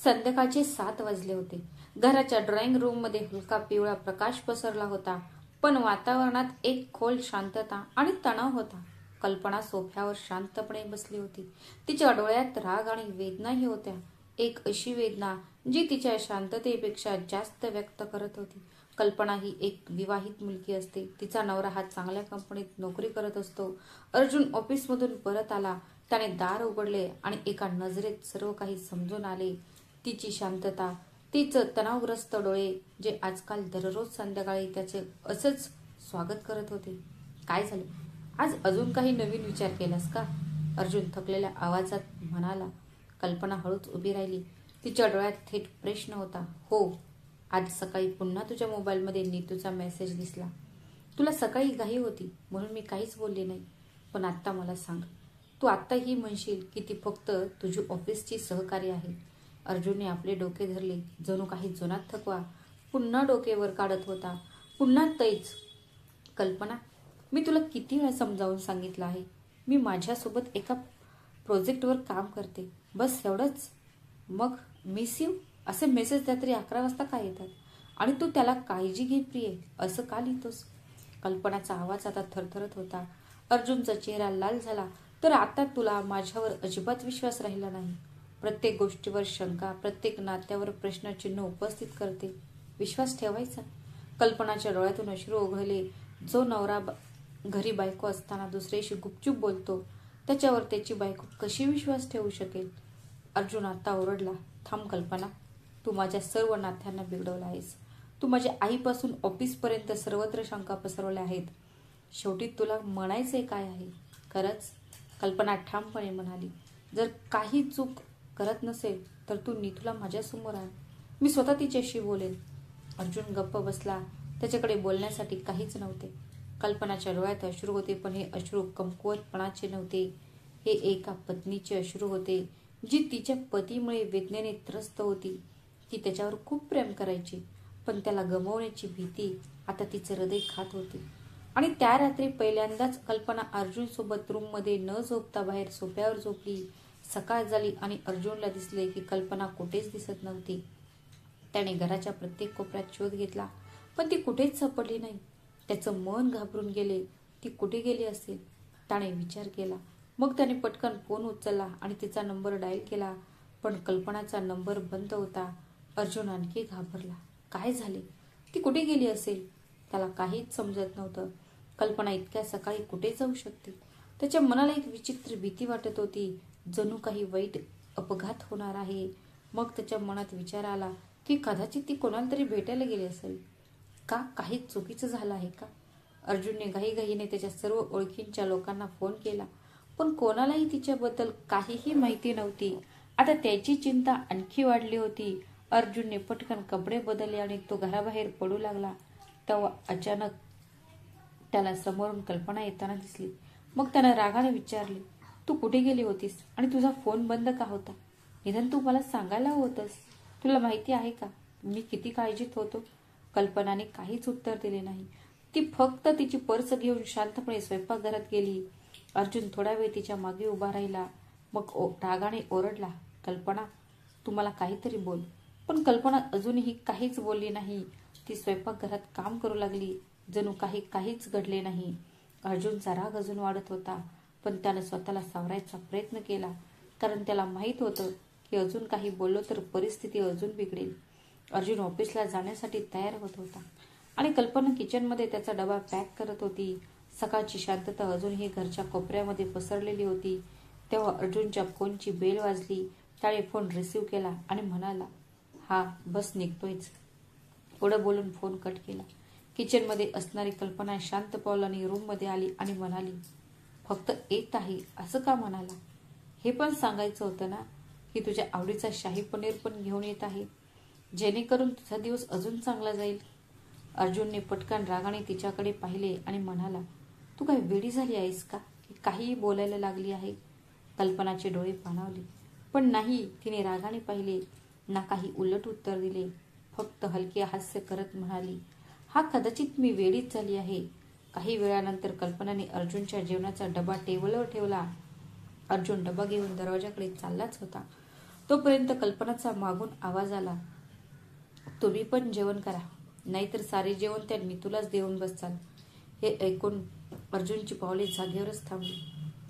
संध्याकाळचे 7 वाजले होते. घराच्या ड्रॉइंग रूममध्ये हलका पिवळा प्रकाश पसरला होता, पण वातावरणात एक खोल शांतता आणि तणाव होता. कल्पना सोफ्यावर शांतपणे बसली होती. तिच्या डोळ्यात राग आणि वेदनाही होत्या. एक अशी वेदना जी तिच्या शांततेपेक्षा जास्त व्यक्त करत होती. कल्पना ही एक विवाहित मुलगी असते. तिचा नवरा हा चांगल्या कंपनीत नोकरी करत असतो. अर्जुन ऑफिसमधून परत आला. त्याने दार उघडले आणि एका नजरेत सर्व काही समजून आले. तिची शांतता, तिचं तणावग्रस्त डोळे, जे आजकाल दररोज संध्याकाळी त्याचे असंच स्वागत करत होते. काय झालं? आज अजून काही नवीन विचार केलास का? अर्जुन थकलेल्या आवाजात म्हणाला. कल्पना हळूच उभी राहिली. तिच्या डोळ्यात थेट प्रश्न होता. हो, आज सकाळी पुन्हा तुझ्या मोबाईलमध्ये नीतूचा मेसेज दिसला. तुला सकाळी घाई होती म्हणून मी काहीच बोलले नाही. पण आत्ता मला सांग, तू आत्ताही म्हणशील की ती फक्त तुझी ऑफिसची सहकारी आहे? अर्जुनने आपले डोके धरले. जणू काही जुनात थकवा पुन्हा डोकेवर काढत होता. पुन्हा तैच. कल्पना, मी तुला किती वेळा समजावून सांगितलं आहे, मी माझ्यासोबत एका प्रोजेक्टवर काम करते, बस एवढंच. मग मिस यू असे मेसेज रात्री 11 वाजता का येतात? आणि तू त्याला काळजी घे प्रिये असं का लिहितोस? कल्पनाचा आवाज आता थरथरत होता. अर्जुनचा चेहरा लाल झाला. तर आता तुला माझ्यावर अजिबात विश्वास राहिला नाही. प्रत्येक गोष्टीवर शंका, प्रत्येक नात्यावर प्रश्नचिन्ह उपस्थित करते. विश्वास ठेवायचा? कल्पनाच्या डोळ्यातून अश्रू ओघळले. जो नवरा घरी बायको असताना दुसऱ्याशी गुपचूप बोलतो, त्याच्यावर त्याची बायको कशी विश्वास ठेवू शकेल? अर्जुन आता ओरडला. थांब कल्पना, तू माझ्या सर्व नात्यांना बिघडवलं आहेस. तू माझ्या आईपासून ऑफिसपर्यंत सर्वत्र शंका पसरवल्या आहेत. शेवटी तुला म्हणायचंय काय आहे? खरंच? कल्पना ठामपणे म्हणाली. जर काही चूक करत नसेल तर तू नीतूला माझ्यासमोर आण, मी स्वतः तिच्याशी बोलेन. अर्जुन गप्प बसला. त्याच्याकडे बोलण्यासाठी काहीच नव्हते. कल्पनाच्या डोळ्यात अश्रू होते, पण हे अश्रू कमकुवतपणाचे नव्हते. हे एका पत्नीचे अश्रू होते, जी तिच्या पतीमुळे वेदनेने त्रस्त होती. ती त्याच्यावर खूप प्रेम करायची, पण त्याला गमावण्याची भीती आता तिचं हृदय खात होती. आणि त्या रात्री पहिल्यांदाच कल्पना अर्जुनसोबत रूममध्ये न झोपता बाहेर सोफ्यावर झोपली. सकाळ झाली आणि अर्जुनला दिसले की कल्पना कुठेच दिसत नव्हती. त्याने घराच्या प्रत्येक कोपऱ्यात शोध घेतला, पण ती कुठेच सापडली नाही. त्याचं मन घाबरून गेले. ती कुठे गेली असेल? त्याने विचार केला. मग त्याने पटकन फोन उचलला आणि तिचा नंबर डायल केला, पण कल्पनाचा नंबर बंद होता. अर्जुन आणखी घाबरला. काय झाले? ती कुठे गेली असेल? त्याला काहीच समजत नव्हतं. कल्पना इतक्या सकाळी कुठे जाऊ शकते? त्याच्या मनाला एक विचित्र भीती वाटत होती, जणू काही वाईट अपघात होणार आहे. मग त्याच्या मनात विचार आला की कदाचित ती कोणाला तरी भेटायला गेली असेल. का काही चुकीचं झालं आहे का? अर्जुनने घाईघाईने त्याच्या सर्व ओळखींच्या लोकांना फोन केला, पण कोणालाही तिच्याबद्दल काहीही माहिती नव्हती. आता त्याची चिंता आणखी वाढली होती. अर्जुनने पटकन कपडे बदलले आणि तो घराबाहेर पडू लागला. तेव्हा अचानक त्याला समोरून कल्पना येताना दिसली. मग त्यानं रागाने विचारले, तू कुठे गेली होतीस आणि तुझा फोन बंद का होता? निदान तू मला सांगायला होतंस. तुला माहिती आहे का मी किती काळजीत होतो? कल्पनाने काहीच उत्तर दिले नाही. ती फक्त तिची पर्स घेऊन शांतपणे स्वयंपाकघरात गेली. अर्जुन थोडा वेळ तिच्या मागे उभा राहिला. मग रागाने ओरडला, कल्पना, तू मला काहीतरी बोल. पण कल्पना अजूनही काहीच बोलली नाही. ती स्वयंपाकघरात काम करू लागली, जणू काहीच घडले नाही. अर्जुनचा राग अजून वाढत होता, पण त्यानं स्वतःला सावरायचा प्रयत्न केला, कारण त्याला माहीत होतं की अजून काही बोललो तर परिस्थिती अजून बिघडेल. अर्जुन ऑफिसला जाण्यासाठी तयार होत होता आणि कल्पना किचनमध्ये त्याचा डबा पॅक करत होती. सकाळची शांतता अजूनही घरच्या कोपऱ्यामध्ये पसरलेली होती. तेव्हा अर्जुनच्या फोनची बेल वाजली. त्याने फोन रिसीव्ह केला आणि म्हणाला, हा बस निघतोयच. पुढं बोलून फोन कट केला. किचनमध्ये असणारी कल्पना शांत पावलांनी रूममध्ये आली आणि म्हणाली, फक्त येत आहे असं का म्हणाला? हे पण सांगायचं होतं ना की तुझ्या आवडीचा शाही पनीर पण घेऊन येत आहे, जेणेकरून तुझा दिवस अजून चांगला जाईल. अर्जुनने पटकन रागाने तिच्याकडे पाहिले आणि म्हणाला, तू काय वेडी झाली आहेस का की काहीही बोलायला लागली आहे? कल्पनाचे डोळे पाणावले, पण नाही, तिने रागाने पाहिले ना. काही उलट उत्तर दिले. फक्त हलके हास्य करत म्हणाली, हा कदाचित मी वेडीच झाली आहे. काही वेळानंतर कल्पनाने अर्जुनच्या जेवणाचा डबा टेबलवर ठेवला. अर्जुन डबा घेऊन दरवाजाकडे चाललाच होता. तोपर्यंत कल्पनाचा मागून आवाज आला, तुम्ही पण जेवण करा, नाहीतर सारे जेवण त्या नीतूलाच देऊन बसचाल. हे ऐकून अर्जुनची पावले जागेवरच थांबली.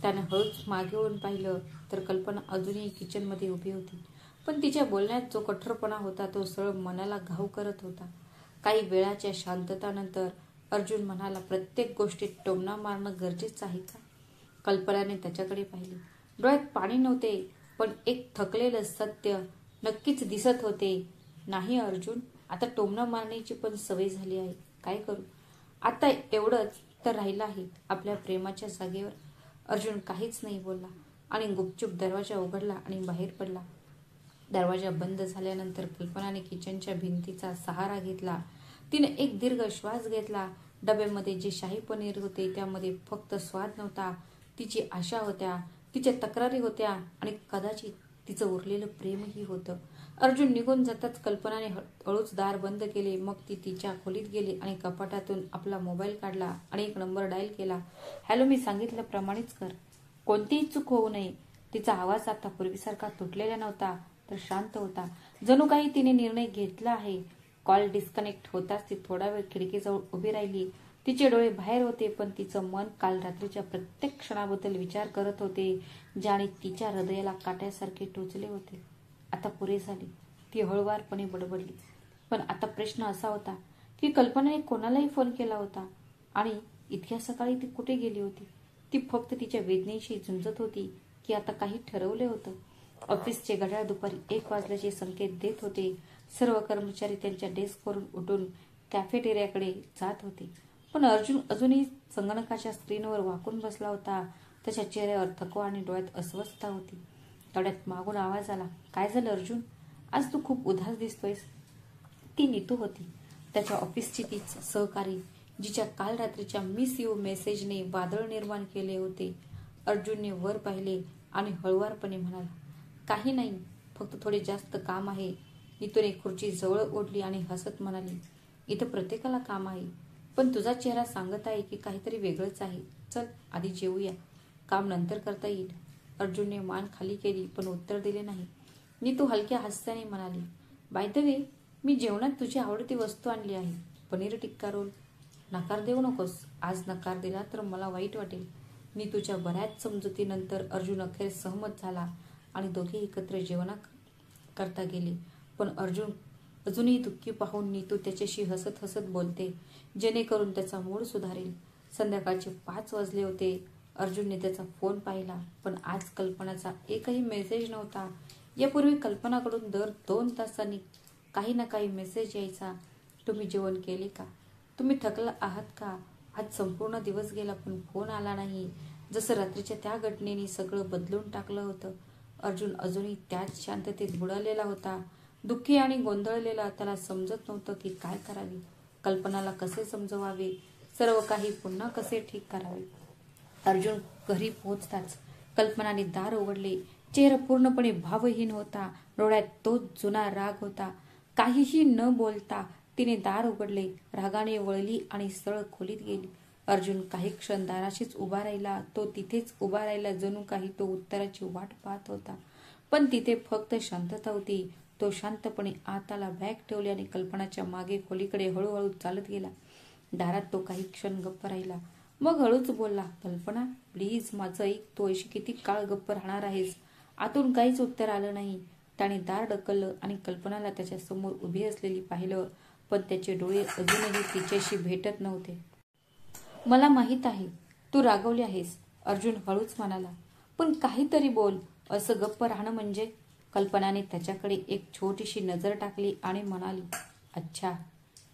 त्यानं हळूच मागे वळून पाहिलं तर कल्पना अजूनही किचनमध्ये उभी होती. पण तिच्या बोलण्यात जो कठोरपणा होता तो सरळ मनाला घाव करत होता. काही वेळाच्या शांततानंतर अर्जुन म्हणाला, प्रत्येक गोष्टीत टोमणा मारणं गरजेचं आहे का? कल्पनाने त्याच्याकडे पाहिले. डोळ्यात पाणी नव्हते, पण एक थकलेलं सत्य नक्कीच दिसत होते. नाही अर्जुन, आता टोमणा मारण्याची पण सवय झाली आहे. काय करू? आता एवढंच तर राहिलं आहे आपल्या प्रेमाच्या जागेवर. अर्जुन काहीच नाही बोलला आणि गुपचूप दरवाजा उघडला आणि बाहेर पडला. दरवाजा बंद झाल्यानंतर कल्पनाने किचनच्या भिंतीचा सहारा घेतला. तिने एक दीर्घ श्वास घेतला. डब्यामध्ये जे शाही पनीर होते त्यामध्ये फक्त स्वाद नव्हता, तिची आशा होत्या, तिच्या तक्रारी होत्या आणि कदाचित तिचं उरलेलं प्रेमही होतं. अर्जुन निघून जाताच कल्पनाने हळूच दार बंद केले. मग ती तिच्या खोलीत गेली आणि कपाटातून आपला मोबाईल काढला आणि एक नंबर डायल केला. हॅलो, मी सांगितल्याप्रमाणेच कर. कोणतीही चूक होऊ नये. तिचा आवाज आता पूर्वीसारखा तुटलेला नव्हता, तर शांत होता. जणू काही तिने निर्णय घेतला आहे. कॉल डिस्कनेक्ट होताच ती थोडा वेळ खिडकीजवळ उभी राहिली. तिचे डोळे बाहेर होते, पण तिचं मन काल रात्रीच्या प्रत्येक क्षणाबद्दल विचार करत होते, ज्याने तिच्या हृदयाला काट्यासारखे टोचले होते. आता पुरे झाले, ती हळुवारपणे बडबडली. पण आता प्रश्न असा होता की कल्पनाने कोणालाही फोन केला होता आणि इतक्या सकाळी ती कुठे गेली होती? ती फक्त तिच्या वेदनेशी झुंजत होती की आता काही ठरवले होतं? ऑफिसचे घड्याळ दुपारी 1 वाजल्याचे संकेत देत होते. सर्व कर्मचारी त्यांच्या डेस्कवरून उठून कॅफेटेरियाकडे जात होते. पण अर्जुन अजूनही संगणकाच्या स्क्रीनवर वाकून बसला होता. त्याच्या चेहऱ्यावर थकवा आणि डोळ्यात अस्वस्थता होती. तेवढ्यात मागून आवाज आला, काय झालं अर्जुन? आज तू खूप उदास दिसतोयस. ती नीतू होती, त्याच्या ऑफिसची ती सहकारी, जिच्या काल रात्रीच्या मिस यू मेसेजने वादळ निर्माण केले होते. अर्जुनने वर पाहिले आणि हळुवारपणे म्हणाला, काही नाही, फक्त थोडे जास्त काम आहे. नीतूने खुर्ची जवळ ओढली आणि हसत म्हणाली, इथं प्रत्येकाला काम आहे, पण तुझा चेहरा सांगत आहे की काहीतरी वेगळंच आहे. चल आधी जेवूया, काम नंतर करता येईल. अर्जुनने मान खाली केली पण उत्तर दिले नाही. नीतू हलक्या हास्याने म्हणाली, बाय द वे, मी जेवणात तुझी आवडती वस्तू आणली आहे, पनीर टिक्का रोल. नकार देऊ नकोस. आज नकार दिला तर मला वाईट वाटेल. नीतूच्या बऱ्याच समजुतीनंतर अर्जुन अखेर सहमत झाला आणि दोघे एकत्र जेवणा करता गेले. पण अर्जुन अजूनही दुःखी पाहून नीतू त्याच्याशी हसत हसत बोलते, जेणेकरून त्याचा मूड सुधारेल. संध्याकाळचे 5 वाजले होते. अर्जुनने त्याचा फोन पाहिला, पण आज कल्पनाचा एकही मेसेज नव्हता. यापूर्वी कल्पनाकडून दर 2 तासांनी काही ना काही मेसेज यायचा. तुम्ही जेवण केले का? तुम्ही थकला आहात का? आज संपूर्ण दिवस गेला पण फोन आला नाही. जसं रात्रीच्या त्या घटनेने सगळं बदलून टाकलं होतं. अर्जुन अजूनही त्याच शांततेत बुडालेला होता. दुःखी आणि गोंधळलेला. त्याला समजत नव्हतं की काय करावे, कल्पनाला कसे समजवावे, सर्व काही पुन्हा कसे ठीक करावे. अर्जुन घरी पोहोचताच कल्पनाने दार उघडले. चेहरा पूर्णपणे भावहीन होता. डोळ्यात तोच जुना राग होता. काहीही न बोलता तिने दार उघडले, रागाने वळली आणि सरळ खोलीत गेली. अर्जुन काही क्षण दाराशीच उभा राहिला. तो तिथेच उभा राहिला, जणू काही तो उत्तराची वाट पाहत होता. पण तिथे फक्त शांतता होती. तो शांतपणे आत आला, बॅग ठेवली आणि कल्पनाच्या मागे खोलीकडे हळूहळू चालत गेला. दारात तो काही क्षण गप्प राहिला. मग हळूच बोलला, कल्पना प्लीज माझं ऐक, तू अशी किती काळ गप्प राहणार आहेस? आतून काहीच उत्तर आलं नाही. त्याने दार ढकललं आणि कल्पनाला त्याच्या समोर उभी असलेली पाहिलं, पण त्याचे डोळे अजूनही तिच्याशी भेटत नव्हते. मला माहित आहे तू रागवली आहेस, अर्जुन हळूच म्हणाला, पण काहीतरी बोल. असं गप्प राहणं म्हणजे? कल्पनाने त्याच्याकडे एक छोटीशी नजर टाकली आणि म्हणाली, अच्छा,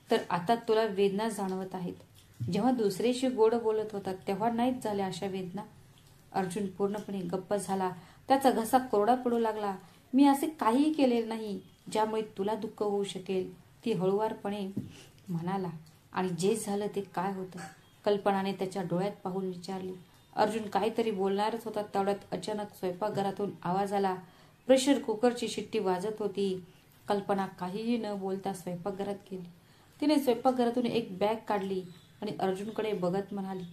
तर आता तुला वेदना जाणवत आहेत. जेव्हा दुसऱ्याशी गोड बोलत होता तेव्हा नाहीच झाल्या अशा वेदना? अर्जुन पूर्णपणे गप्प झाला. त्याचा घसा कोरडा पडू लागला. मी असे काहीही केलेले नाही ज्यामुळे तुला दुःख होऊ शकेल, ती हळुवारपणे म्हणाला. आणि जे झालं ते काय होतं? कल्पनाने त्याच्या डोळ्यात पाहून विचारले. अर्जुन काहीतरी बोलणारच होता. तेवढ्यात अचानक स्वयंपाकघरातून आवाज आला. प्रेशर कुकरची शिट्टी वाजत होती. कल्पना काहीही न बोलता स्वयंपाकघरात गेली. तिने स्वयंपाकघरातून एक बॅग काढली आणि अर्जुनकडे बघत म्हणाली,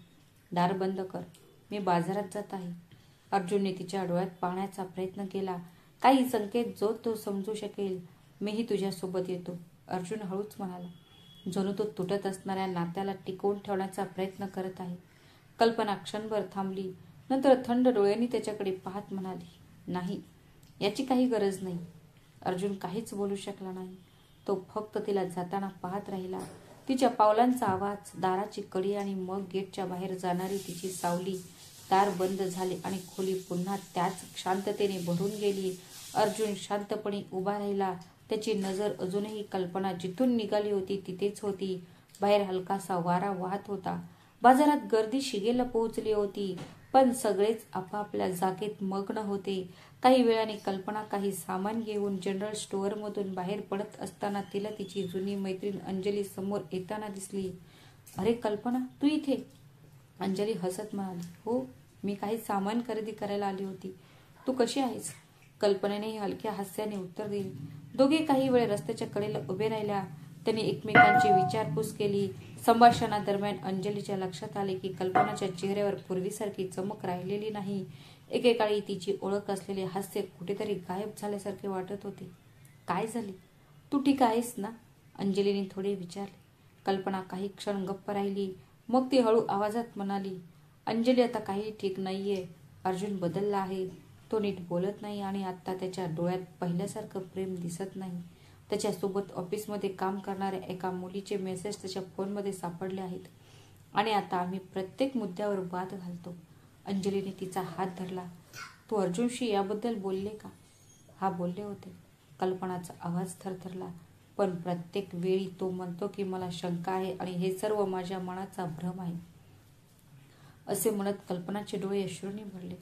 दार बंद कर, मी बाजारात जात आहे. अर्जुनने तिच्या डोळ्यात पाहण्याचा प्रयत्न केला. काही संकेत जो तो समजू शकेल. मीही तुझ्यासोबत येतो, अर्जुन हळूच म्हणाला. जणू तो तुटत असणाऱ्या नात्याला टिकवून ठेवण्याचा प्रयत्न करत आहे. कल्पना क्षणभर थांबली. नंतर थंड डोळ्यांनी त्याच्याकडे पाहत म्हणाली, नाही, याची काही गरज नाही. अर्जुन काहीच बोलू शकला नाही. तो फक्त तिला जाताना पाहत राहिला. तिच्या पावलांचा आवाज, दाराची कडी आणि मग गेटच्या बाहेर जाणारी तिची सावली. दार बंद झाले आणि खोली पुन्हा त्याच शांततेने भरून गेली. अर्जुन शांतपणे उभा राहिला. त्याची नजर अजूनही कल्पना जिथून निघाली होती तिथेच होती. बाहेर हलकासा वारा वाहत होता. बाजारात गर्दी शिगेला पोहोचली होती, पण सगळेच आपापल्या जागेत मग्न होते. काही वेळाने कल्पना काही सामान घेऊन जनरल स्टोअरमधून बाहेर पडत असताना तिला तिची जुनी मैत्रीण अंजली समोर येताना दिसली. अरे कल्पना, तू इथे? अंजली हसत म्हणाली, हो, मी काही सामान खरेदी करायला आली होती. तू कशी आहेस? कल्पनेने हलक्या हास्याने उत्तर दिले. दोघे काही वेळ रस्त्याच्या कडेला उभे राहिल्या. त्यांनी एकमेकांची विचारपूस केली. संभाषणादरम्यान अंजलीच्या लक्षात आले की कल्पनाच्या चेहऱ्यावर पूर्वीसारखी चमक राहिलेली नाही. एकेकाळी तिची ओळख असलेले हास्य कुठेतरी गायब झाल्यासारखे वाटत होते. काय झाले? तू ठीक आहेस ना? अंजलीने थोडे विचारले. कल्पना काही क्षण गप्प राहिली. मग ती हळू आवाजात म्हणाली, अंजली, आता काही ठीक नाहीये. अर्जुन बदलला आहे. तो नीट बोलत नाही आणि आता त्याच्या डोळ्यात पहिल्यासारखं प्रेम दिसत नाही. त्याच्यासोबत ऑफिसमध्ये काम करणाऱ्या एका मुलीचे मेसेज त्याच्या फोनमध्ये सापडले आहेत आणि आता आम्ही प्रत्येक मुद्द्यावर वाद घालतो. अंजलीने तिचा हात धरला. तू अर्जुनशी याबद्दल बोलले का? हा, बोलले होते. कल्पनाचा आवाज थरथरला. पण प्रत्येक वेळी तो म्हणतो की मला शंका आहे आणि हे सर्व माझ्या मनाचा भ्रम आहे. असे म्हणत कल्पनाचे डोळे अश्रूंनी भरले.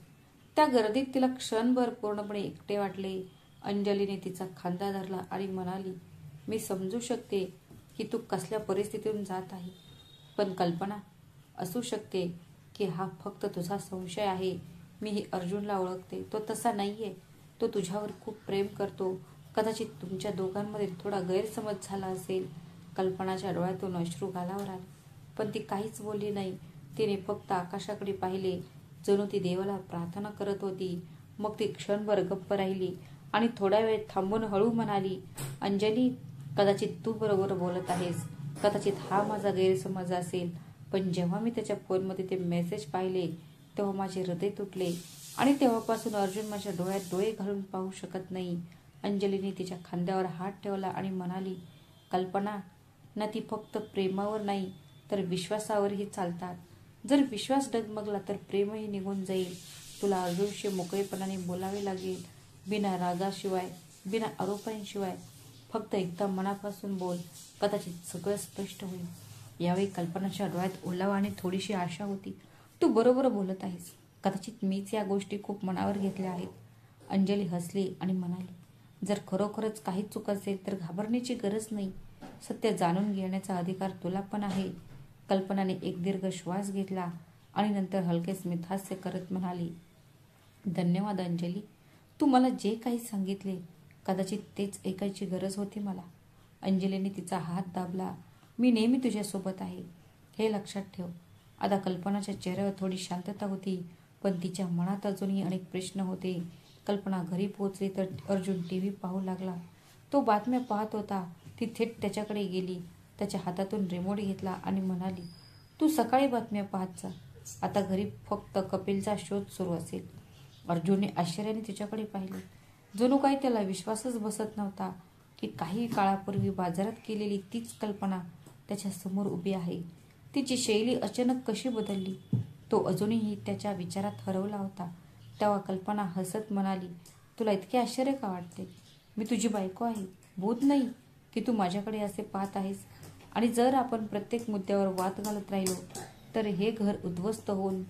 त्या गर्दीत तिला क्षणभर पूर्णपणे एकटे वाटले. अंजलीने तिचा खांदा धरला आणि म्हणाली, मी समजू शकते की तू कसल्या परिस्थितीतून जात आहे. पण कल्पना, असू शकते की हा फक्त तुझा संशय आहे. मीही अर्जुनला ओळखते. तो तसा नाहीये. तो तुझ्यावर खूप प्रेम करतो. कदाचित तुमच्या दोघांमध्ये थोडा गैरसमज झाला असेल. कल्पनाच्या डोळ्यातून अश्रू गालावर आले, पण ती काहीच बोलली नाही. तिने फक्त आकाशाकडे पाहिले, जणू ती देवाला प्रार्थना करत होती. मग ती क्षणभर गप्प राहिली आणि थोडा वेळ थांबून हळू म्हणाली, अंजली, कदाचित तू बरोबर बोलत आहेस. कदाचित हा माझा गैरसमज असेल. पण जेव्हा मी त्याच्या फोनमध्ये ते मेसेज पाहिले तेव्हा माझे हृदय तुटले आणि तेव्हापासून अर्जुन माझ्या डोळ्यात डोळे घालून पाहू शकत नाही. अंजलीने तिच्या खांद्यावर हात ठेवला आणि म्हणाली, कल्पना, ना ती फक्त प्रेमावर नाही तर विश्वासावरही चालतात. जर विश्वास डगमगला तर प्रेमही निघून जाईल. तुला अर्जुनशी मोकळेपणाने बोलावे लागेल, बिना रागाशिवाय, बिना आरोपांशिवाय. फक्त एकदा मनापासून बोल. कदाचित सगळं स्पष्ट होईल. यावेळी कल्पनाच्या डोळ्यात ओलावा आणि थोडीशी आशा होती. तू बरोबर बोलत आहेस. कदाचित मीच या गोष्टी खूप मनावर घेतल्या आहेत. अंजली हसली आणि म्हणाली, जर खरोखरच काही चूक असेल तर घाबरण्याची गरज नाही. सत्य जाणून घेण्याचा अधिकार तुला पण आहे. कल्पनाने एक दीर्घ श्वास घेतला आणि नंतर हलके स्मितहास्य करत म्हणाली, धन्यवाद अंजली. तू मला जे काही सांगितले कदाचित तेच ऐकायची गरज होती मला. अंजलीने तिचा हात दाबला. मी नेहमी तुझ्यासोबत आहे, हे लक्षात ठेव. आता कल्पनाच्या चेहऱ्यावर थोडी शांतता होती, पण तिच्या मनात अजूनही अनेक प्रश्न होते. कल्पना घरी पोहोचली तर अर्जुन टीव्ही पाहू लागला. तो बातम्या पाहत होता. ती थेट त्याच्याकडे गेली, त्याच्या हातातून रिमोट घेतला आणि म्हणाली, तू सकाळी बातम्या पाहत जा. आता घरी फक्त कपिलचा शोध सुरू असेल. अर्जुनने आश्चर्याने तिच्याकडे पाहिले. जणू काही त्याला विश्वासच बसत नव्हता की काही काळापूर्वी बाजारात केलेली तीच कल्पना त्याच्या समोर उभी आहे. तिची शैली अचानक कशी बदलली? तो अजूनही त्याच्या विचारात हरवला होता. तेव्हा कल्पना हसत म्हणाली, तुला इतके आश्चर्य का वाटते? मी तुझी बायको आहे, भूत नाही की तू माझ्याकडे असे पाहत आहेस. आणि जर आपण प्रत्येक मुद्द्यावर वाद घालत राहिलो तर हे घर उद्ध्वस्त होऊन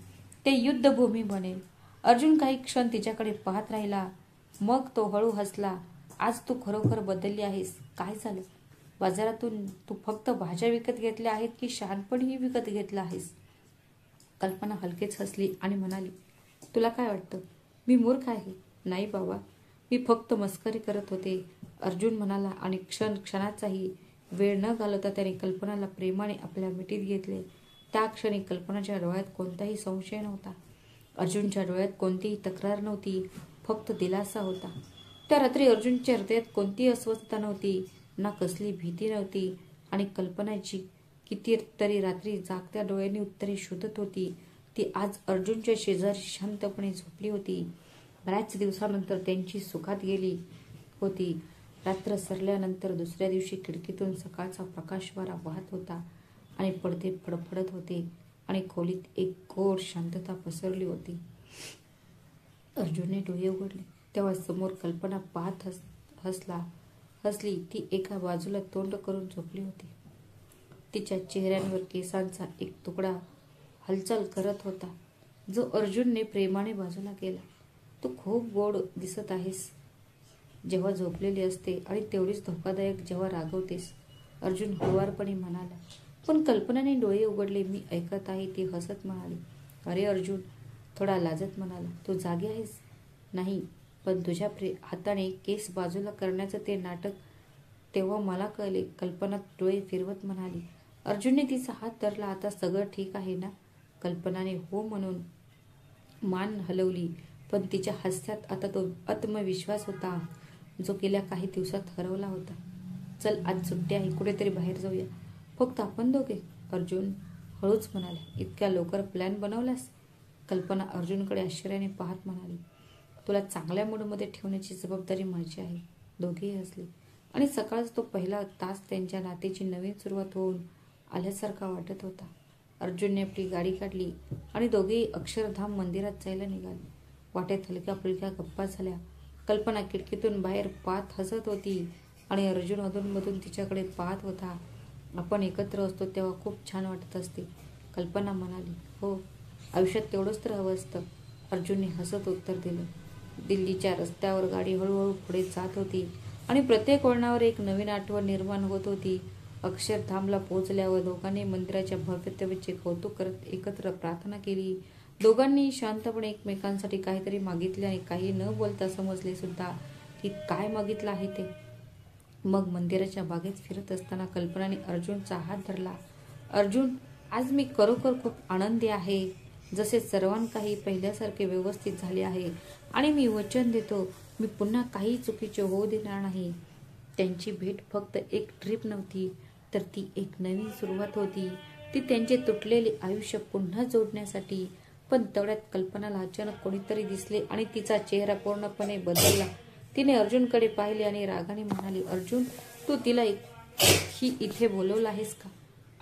ते युद्धभूमी बनेल. अर्जुन काही क्षण तिच्याकडे पाहत राहिला. मग तो हळू हसला. आज तू खरोखर बदलली आहेस. काय झालं? बाजारातून तू फक्त भाज्या विकत घेतल्या आहेत की शहाणपणही विकत घेतलं आहेस? कल्पना हलकेच हसली आणि म्हणाली, तुला काय वाटतं, मी मूर्ख आहे? नाही बाबा, मी फक्त मस्करी करत होते, अर्जुन म्हणाला आणि क्षणाचाही वेळ न घालवता त्याने कल्पनाला प्रेमाने आपल्या मिठीत घेतले. त्या क्षणी कल्पनाच्या डोळ्यात कोणताही संशय नव्हता. अर्जुनच्या डोळ्यात कोणतीही तक्रार नव्हती, फक्त दिलासा होता. त्या रात्री अर्जुनच्या हृदयात कोणतीही अस्वस्थता नव्हती, ना कसली भीती नव्हती. आणि कल्पनाची कितीतरी रात्री जागत्या डोळ्यांनी उत्तरे शोधत होती. ती आज अर्जुनच्या शेजारी शांतपणे झोपली होती. बऱ्याच दिवसानंतर त्यांची सुखात गेली होती. रात्र सरल्यानंतर दुसऱ्या दिवशी खिडकीतून सकाळचा प्रकाशवारा वाहत होता आणि पडदे फडफडत होते आणि खोलीत एक घोर शांतता पसरली होती. अर्जुनने डोळे उघडले तेव्हा समोर कल्पना पाहत हसली. ती एका बाजूला तोंड करून झोपली होती. तिच्या चेहऱ्यावर केसांचा एक तुकडा हालचाल करत होता, जो अर्जुनने प्रेमाने बाजूला केला. तू खूप गोड दिसत आहेस जेव्हा झोपलेली असते आणि तेवढीच धोकादायक जेव्हा रागवतेस, अर्जुन हळुवारपणे म्हणाला. पण कल्पनाने डोळे उघडले. मी ऐकत आहे, ती हसत म्हणाली. अरे अर्जुन थोडा लाजत म्हणाला. तू जागी आहेस? नाही, पण तुझ्या हाताने केस बाजूला करण्याचं ते नाटक तेव्हा मला कळले, कल्पना डोळे फिरवत म्हणाली. अर्जुनने तिचा हात धरला. आता सगळं ठीक आहे ना? कल्पनाने हो म्हणून मान हलवली, पण तिच्या हास्यात आता तो आत्मविश्वास होता, जो गेल्या काही दिवसात हरवला होता. चल, आज सुट्टी आहे, कुठेतरी बाहेर जाऊया. फक्त आपण दोघे? अर्जुन हळूच म्हणाला. इतक्या लवकर प्लॅन बनवलास? कल्पना अर्जुनकडे आश्चर्याने पाहत म्हणाली. तुला चांगल्या मूडमध्ये ठेवण्याची जबाबदारी माझी आहे. दोघेही हसले आणि सकाळचा तो पहिला तास त्यांच्या नात्याची नवीन सुरुवात होऊन आल्यासारखा वाटत होता. अर्जुनने आपली गाडी काढली आणि दोघेही अक्षरधाम मंदिरात जायला निघाले. वाटेत हलक्या फुलक्या गप्पा झाल्या. कल्पना खिडकीतून बाहेर पाहत हसत होती आणि अर्जुन अधूनमधून तिच्याकडे पाहत होता. आपण एकत्र असतो तेव्हा खूप छान वाटत असते, कल्पना म्हणाली. हो, आयुष्यात तेवढंच तर हवं असतं, अर्जुनने हसत उत्तर दिलं. दिल्लीच्या रस्त्यावर गाडी हळूहळू पुढे जात होती आणि प्रत्येक वळणावर एक नवीन आठवण निर्माण होत होती. अक्षरधामला पोहोचल्यावर दोघांनी मंदिराच्या भव्यतेचे कौतुक करत एकत्र प्रार्थना केली. दोघांनी शांतपणे एकमेकांसाठी काहीतरी मागितले आणि काही न बोलता समजले सुद्धा की काय मागितलं आहे ते. मग मंदिराच्या बागेत फिरत असताना कल्पनाने अर्जुनचा हात धरला. अर्जुन, आज मी खरोखर खूप आनंदी आहे. जसे सर्वांकाही पहिल्यासारखे व्यवस्थित झाले आहे आणि मी वचन देतो, मी पुन्हा काही चुकीचे होऊ देणार नाही. त्यांची भेट फक्त एक ट्रिप नव्हती, तर ती एक नवीन सुरुवात होती. ती त्यांचे तुटलेले आयुष्य पुन्हा जोडण्यासाठी. पण तेवढ्यात कल्पनाला अचानक कोणीतरी दिसले आणि तिचा चेहरा पूर्णपणे बदलला. तिने अर्जुनकडे पाहिले आणि रागाने म्हणाली, अर्जुन, तू तिला ही इथे बोलवलं आहेस का?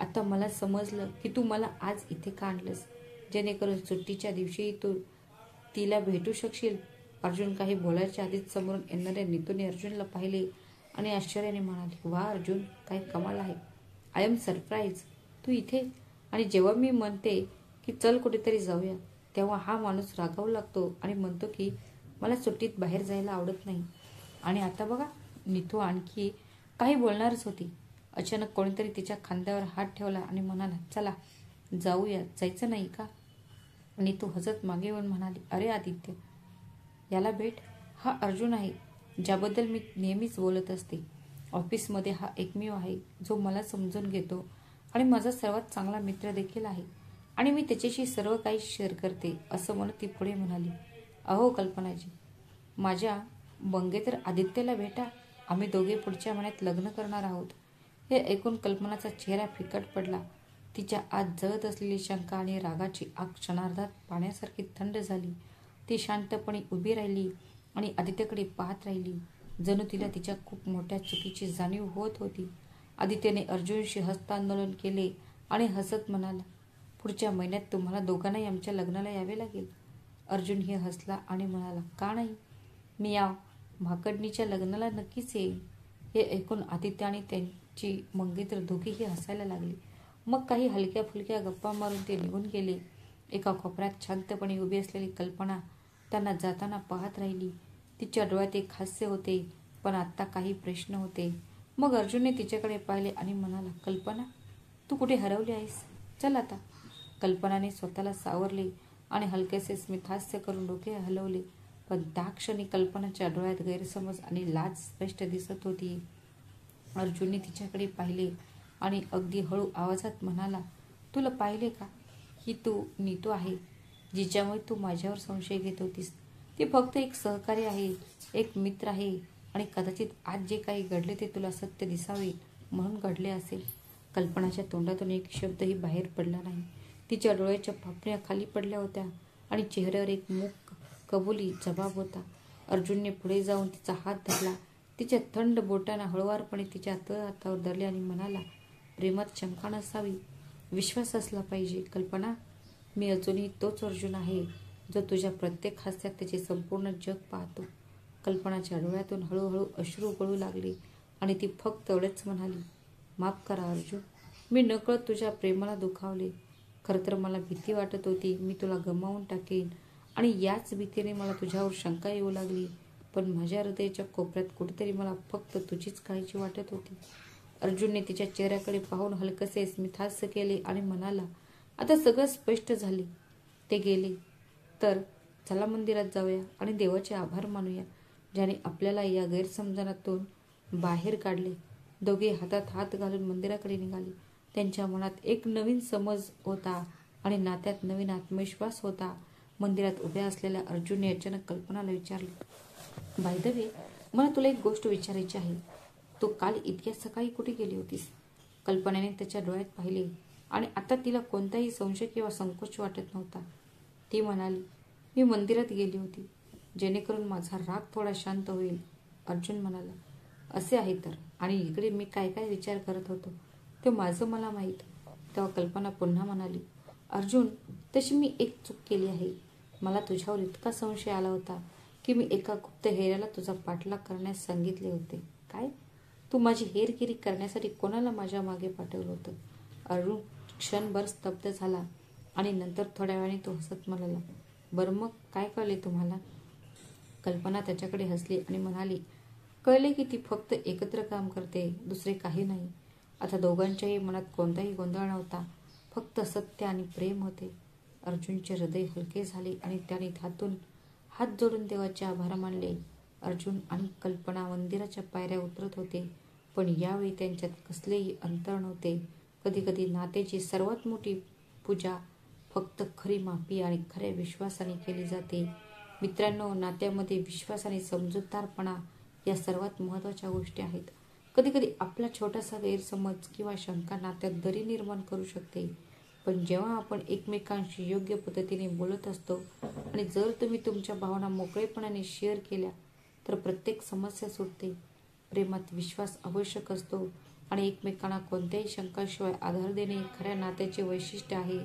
आता मला समजलं की तू मला आज इथे का आणलंस, जेणेकरून सुट्टीच्या दिवशीही तू तिला भेटू शकशील. अर्जुन काही बोलायच्या आधीच समोरून येणाऱ्या नीतूने अर्जुनला पाहिले आणि आश्चर्याने म्हणाली, वा अर्जुन, काय कमाल आहे. आय एम सरप्राईज, तू इथे. आणि जेव्हा मी म्हणते की चल कुठेतरी जाऊया, तेव्हा हा माणूस रागावू लागतो आणि म्हणतो की मला सुट्टीत बाहेर जायला आवडत नाही. आणि आता बघा, नीतू आणखी काही बोलणारच होती. अचानक कोणीतरी तिच्या खांद्यावर हात ठेवला आणि म्हणाला, चला जाऊया, जायचं नाही का? नीतू हसत मागे येऊन म्हणाली, अरे आदित्य, याला भेट. हा अर्जुन आहे, ज्याबद्दल मी नेहमीच बोलत असते. ऑफिसमध्ये हा एकमेव आहे जो मला समजून घेतो आणि माझा सर्वात चांगला मित्र देखील आहे आणि मी त्याच्याशी सर्व काही शेअर करते, असं म्हणत ती पुढे म्हणाली. अहो कल्पनाजी, माझ्या मंगेतर आदित्यला भेटा. आम्ही दोघे पुढच्या महिन्यात लग्न करणार आहोत. हे ऐकून कल्पनाचा चेहरा फिकट पडला. तिच्या आत जळत असलेली शंका आणि रागाची आग क्षणार्धात पाण्यासारखी थंड झाली. ती शांतपणे उभी राहिली आणि आदित्यकडे पाहत राहिली, जणू तिला तिच्या खूप मोठ्या चुकीची जाणीव होत होती. आदित्यने अर्जुनशी हस्तांदोलन केले आणि हसत म्हणाला, पुढच्या महिन्यात तुम्हाला दोघांनाही आमच्या लग्नाला यावे लागेल. अर्जुनही हसला आणि म्हणाला, का नाही, मी या भाकडणीच्या लग्नाला नक्कीच येईन. हे ऐकून आदित्य आणि त्यांची मंगेतर दोघेही हसायला लागली. मग काही हलक्या फुलक्या गप्पा मारून ते निघून गेले. एका कोपऱ्यात शांतपणे उभी असलेली कल्पना त्यांना जाताना पाहत राहिली. तिच्या डोळ्यात एक हास्य होते, पण आत्ता काही प्रश्न होते. मग अर्जुनने तिच्याकडे पाहिले आणि म्हणाला, कल्पना, तू कुठे हरवली आहेस? चल आता. कल्पनाने स्वतःला सावरले आणि हलकेसे स्मितहास्य करून डोके हलवले, पण त्या क्षणी कल्पनाच्या डोळ्यात गैरसमज आणि लाज स्पष्ट दिसत होती. अर्जुनने तिच्याकडे पाहिले आणि अगदी हळू आवाजात म्हणाला, तुला पाहिले का? ही तू नीतू आहे, जिच्यामुळे तू माझ्यावर संशय घेत होतीस. ती फक्त एक सहकारी आहे, एक मित्र आहे आणि कदाचित आज जे काही घडले ते तुला सत्य दिसावे म्हणून घडले असेल. कल्पनाच्या तोंडातून एक शब्दही बाहेर पडला नाही. तिच्या डोळ्याच्या पापण्या खाली पडल्या होत्या आणि चेहऱ्यावर एक मूक कबुली जबाब होता. अर्जुनने पुढे जाऊन तिचा हात धरला. तिच्या थंड बोटांना हळुवारपणे तिच्या हातावर धरले आणि म्हणाला, प्रेमात शंका नसावी, विश्वास असला पाहिजे. कल्पना, मी अजूनही तोच अर्जुन आहे जो तुझ्या प्रत्येक हास्यात त्याचे संपूर्ण जग पाहतो. कल्पनाच्या डोळ्यातून हळूहळू अश्रू गळू लागले आणि ती फक्त एवढेच म्हणाली, माफ करा अर्जुन, मी नकळत तुझ्या प्रेमाला दुखावले. खरं तर मला भीती वाटत होती मी तुला गमावून टाकेन आणि याच भीतीने मला तुझ्यावर शंका येऊ लागली. पण माझ्या हृदयाच्या कोपऱ्यात कुठेतरी मला फक्त तुझीच काळजी वाटत होती. अर्जुनने तिच्या चेहऱ्याकडे पाहून हलकसे स्मितहास्य केले आणि म्हणाला, आता सगळं स्पष्ट झाले. ते गेले तर चला मंदिरात जाऊया आणि देवाचे आभार मानूया ज्याने आपल्याला या गैरसमजातून बाहेर काढले. दोघे हातात हात घालून मंदिराकडे निघाले. त्यांच्या मनात एक नवीन समज होता आणि नात्यात नवीन आत्मविश्वास होता. मंदिरात उभ्या असलेल्या अर्जुनने अचानक कल्पनाला विचारले, बाय द वे, मला तुला एक गोष्ट विचारायची आहे. तू काल इतक्या सकाळी कुठे गेली होतीस? कल्पनाने त्याच्या डोळ्यात पाहिले आणि आता तिला कोणताही संशय किंवा संकोच वाटत नव्हता. ती म्हणाली, मी मंदिरात गेली होती जेणेकरून माझा राग थोडा शांत होईल. अर्जुन म्हणाला, असे आहे तर, आणि इकडे मी काय काय विचार करत होतो ते माझं मला माहीत. तेव्हा कल्पना पुन्हा म्हणाली, अर्जुन, तशी मी एक चूक केली आहे. मला तुझ्यावर इतका संशय आला होता की मी एका गुप्त हेऱ्याला तुझा पाठलाग करण्यास सांगितले होते. काय? तू माझी हेरगिरी करण्यासाठी कोणाला माझ्या मागे पाठवलं होतं? अर्जुन क्षणभर स्तब्ध झाला आणि नंतर थोड्या वेळाने तो हसत म्हणाला, बरं मग काय कळले तुम्हाला? कल्पना त्याच्याकडे हसली आणि म्हणाली, कळले की ती फक्त एकत्र काम करते, दुसरे काही नाही. आता दोघांच्याही मनात कोणताही गोंधळ नव्हता, फक्त सत्य आणि प्रेम होते. अर्जुनचे हृदय हलके झाले आणि त्याने हातून हात जोडून देवाचे आभार मानले. अर्जुन आणि कल्पना मंदिराच्या पायऱ्या उतरत होते, पण यावेळी त्यांच्यात कसलेही अंतर नव्हते. कधी कधी नात्याची सर्वात मोठी पूजा फक्त खरी माफी आणि खऱ्या विश्वासाने केली जाते. मित्रांनो, नात्यामध्ये विश्वास आणि समजूतदारपणा या सर्वात महत्त्वाच्या गोष्टी आहेत. कधी कधी आपला छोटासा गैरसमज किंवा शंका नात्यात दरी निर्माण करू शकते, पण जेव्हा आपण एकमेकांशी योग्य पद्धतीने बोलत असतो आणि जर तुम्ही तुमच्या भावना मोकळेपणाने शेअर केल्या तर प्रत्येक समस्या सुटते. प्रेमात विश्वास आवश्यक असतो आणि एकमेकांना कोणत्याही शंकाशिवाय आधार देणे खऱ्या नात्याचे वैशिष्ट्य आहे.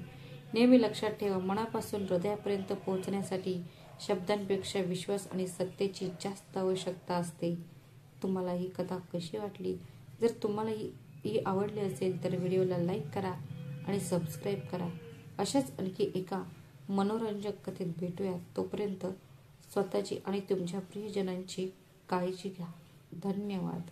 नेहमी लक्षात ठेवा, मनापासून हृदयापर्यंत पोहोचण्यासाठी शब्दांपेक्षा विश्वास आणि सत्याची जास्त आवश्यकता असते. तुम्हाला ही कथा कशी वाटली? जर तुम्हाला ही आवडली असेल तर व्हिडिओला लाईक करा आणि सबस्क्राईब करा. अशाच आणखी एका मनोरंजक कथेत भेटूया. तोपर्यंत स्वतःची आणि तुमच्या प्रियजनांची काळजी घ्या. धन्यवाद.